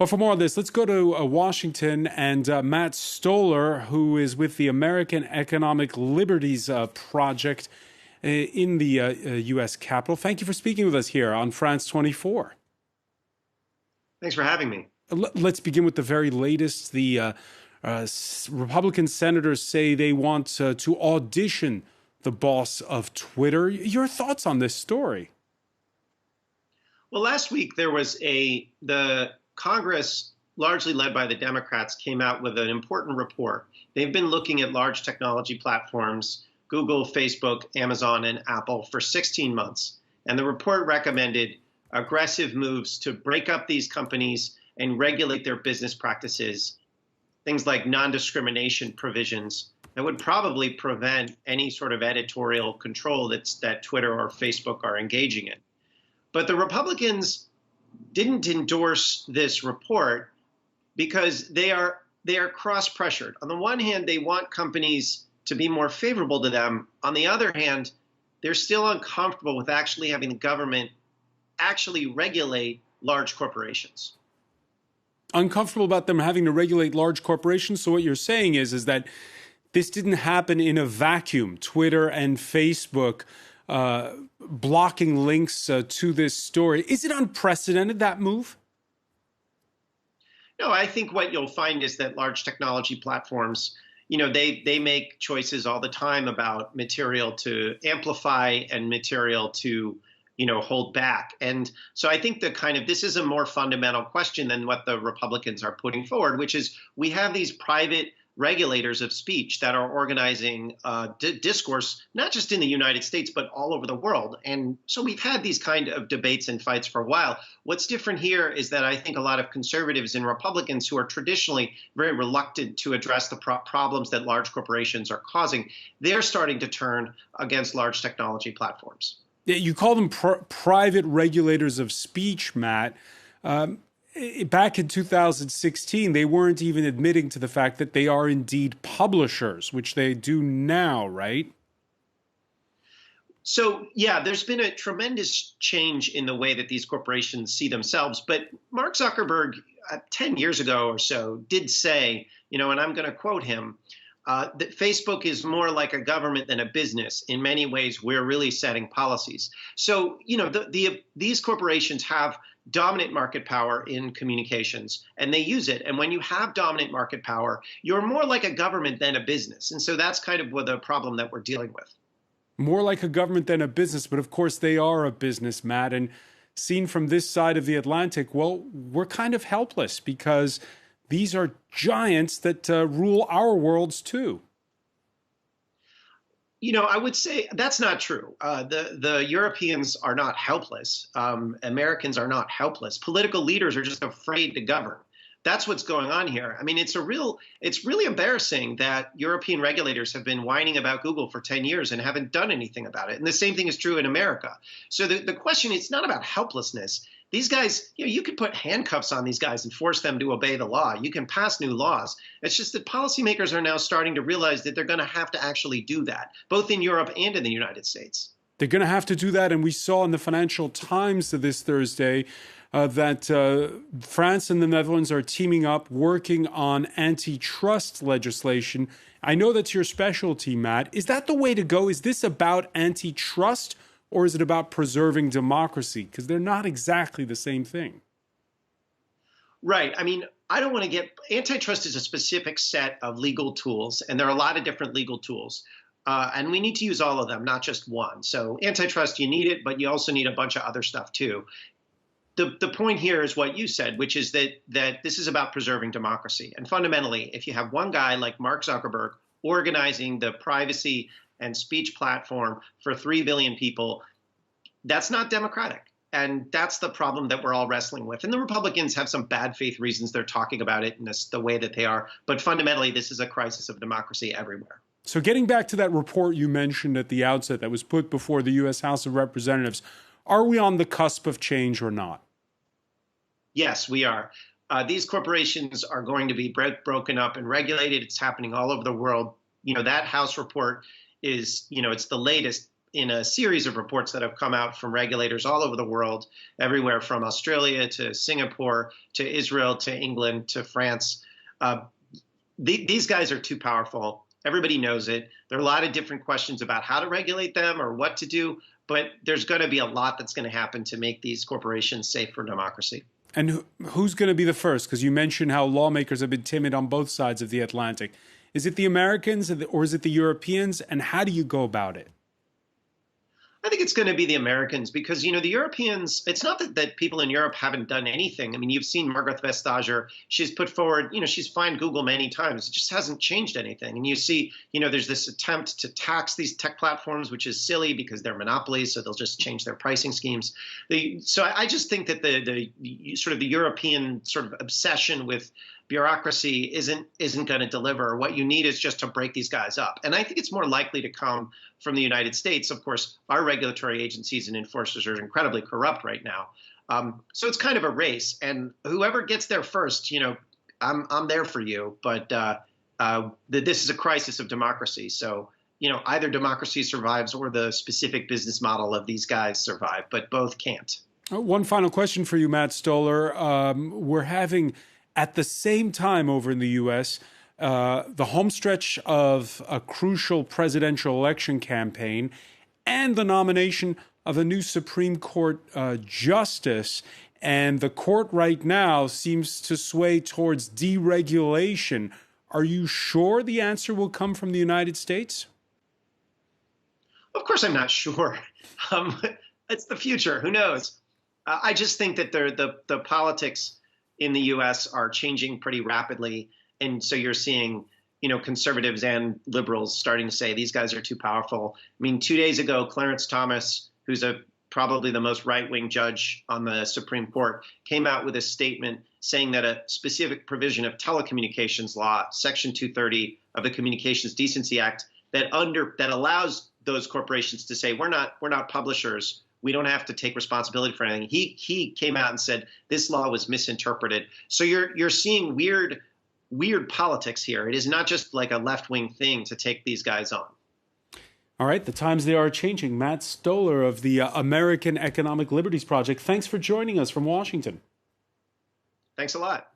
Well, for more on this, let's go to Washington and Matt Stoller, who is with the American Economic Liberties Project in the U.S. Capitol. Thank you for speaking with us here on France 24. Thanks for having me. Let's begin with the very latest. The Republican senators say they want to audition the boss of Twitter. Your thoughts on this story? Well, last week there was the Congress, largely led by the Democrats, came out with an important report. They've been looking at large technology platforms, Google, Facebook, Amazon, and Apple for 16 months. And the report recommended aggressive moves to break up these companies and regulate their business practices, things like non-discrimination provisions that would probably prevent any sort of editorial control that Twitter or Facebook are engaging in. But the Republicans didn't endorse this report because they are cross-pressured. On the one hand, they want companies to be more favorable to them. On the other hand, they're still uncomfortable with actually having the government actually regulate large corporations. Uncomfortable about them having to regulate large corporations. So what you're saying is that this didn't happen in a vacuum. Twitter and Facebook blocking links to this story. Is it unprecedented, that move? No, I think what you'll find is that large technology platforms, they make choices all the time about material to amplify and material to hold back. And so I think this is a more fundamental question than what the Republicans are putting forward, which is we have these private regulators of speech that are organizing discourse, not just in the United States, but all over the world. And so we've had these kind of debates and fights for a while. What's different here is that I think a lot of conservatives and Republicans who are traditionally very reluctant to address the problems that large corporations are causing, they're starting to turn against large technology platforms. Yeah, you call them private regulators of speech, Matt. Back in 2016, they weren't even admitting to the fact that they are indeed publishers, which they do now, right? So, yeah, there's been a tremendous change in the way that these corporations see themselves. But Mark Zuckerberg, 10 years ago or so, did say, and I'm going to quote him, that Facebook is more like a government than a business. In many ways, we're really setting policies. So, these corporations have dominant market power in communications, and they use it. And when you have dominant market power, you're more like a government than a business. And so that's kind of the problem that we're dealing with. More like a government than a business. But of course, they are a business, Matt. And seen from this side of the Atlantic, well, we're kind of helpless because these are giants that rule our worlds too. I would say that's not true. The Europeans are not helpless. Americans are not helpless. Political leaders are just afraid to govern. That's what's going on here. I mean, it's really embarrassing that European regulators have been whining about Google for 10 years and haven't done anything about it. And the same thing is true in America. So the question is not about helplessness. These guys, you could put handcuffs on these guys and force them to obey the law. You can pass new laws. It's just that policymakers are now starting to realize that they're going to have to actually do that, both in Europe and in the United States. They're going to have to do that. And we saw in the Financial Times this Thursday that France and the Netherlands are teaming up, working on antitrust legislation. I know that's your specialty, Matt. Is that the way to go? Is this about antitrust? Or is it about preserving democracy? Because they're not exactly the same thing. Right. I mean, I don't want to antitrust is a specific set of legal tools, and there are a lot of different legal tools. And we need to use all of them, not just one. So antitrust, you need it, but you also need a bunch of other stuff too. The point here is what you said, which is that this is about preserving democracy. And fundamentally, if you have one guy like Mark Zuckerberg organizing the privacy and speech platform for 3 billion people, that's not democratic. And that's the problem that we're all wrestling with. And the Republicans have some bad faith reasons they're talking about it in the way that they are. But fundamentally, this is a crisis of democracy everywhere. So getting back to that report you mentioned at the outset that was put before the U.S. House of Representatives, are we on the cusp of change or not? Yes, we are. These corporations are going to be broken up and regulated. It's happening all over the world. That House report is, it's the latest. in a series of reports that have come out from regulators all over the world, everywhere from Australia to Singapore to Israel to England to France. These guys are too powerful. Everybody knows it. There are a lot of different questions about how to regulate them or what to do, but there's going to be a lot that's going to happen to make these corporations safe for democracy. And who's going to be the first? Because you mentioned how lawmakers have been timid on both sides of the Atlantic. Is it the Americans or is it the Europeans? And how do you go about it? I think it's going to be the Americans because, the Europeans, it's not that people in Europe haven't done anything. I mean, you've seen Margrethe Vestager. She's put forward, she's fined Google many times. It just hasn't changed anything. And you see, there's this attempt to tax these tech platforms, which is silly because they're monopolies. So they'll just change their pricing schemes. So I just think that the sort of the European sort of obsession with bureaucracy isn't going to deliver. What you need is just to break these guys up. And I think it's more likely to come from the United States. Of course, our regulatory agencies and enforcers are incredibly corrupt right now. So it's kind of a race. And whoever gets there first, I'm there for you. But this is a crisis of democracy. So, either democracy survives or the specific business model of these guys survive. But both can't. One final question for you, Matt Stoller. We're having, at the same time over in the U.S., the homestretch of a crucial presidential election campaign and the nomination of a new Supreme Court justice. And the court right now seems to sway towards deregulation. Are you sure the answer will come from the United States? Of course, I'm not sure. It's the future. Who knows? I just think that the politics in the U.S. are changing pretty rapidly. And so you're seeing, conservatives and liberals starting to say these guys are too powerful. I mean, 2 days ago, Clarence Thomas, who's probably the most right-wing judge on the Supreme Court, came out with a statement saying that a specific provision of telecommunications law, Section 230 of the Communications Decency Act, that allows those corporations to say, we're not publishers. We don't have to take responsibility for anything. He came out and said this law was misinterpreted. So you're seeing weird politics here. It is not just like a left-wing thing to take these guys on. All right, the times they are changing. Matt Stoller of the American Economic Liberties Project, thanks for joining us from Washington. Thanks a lot.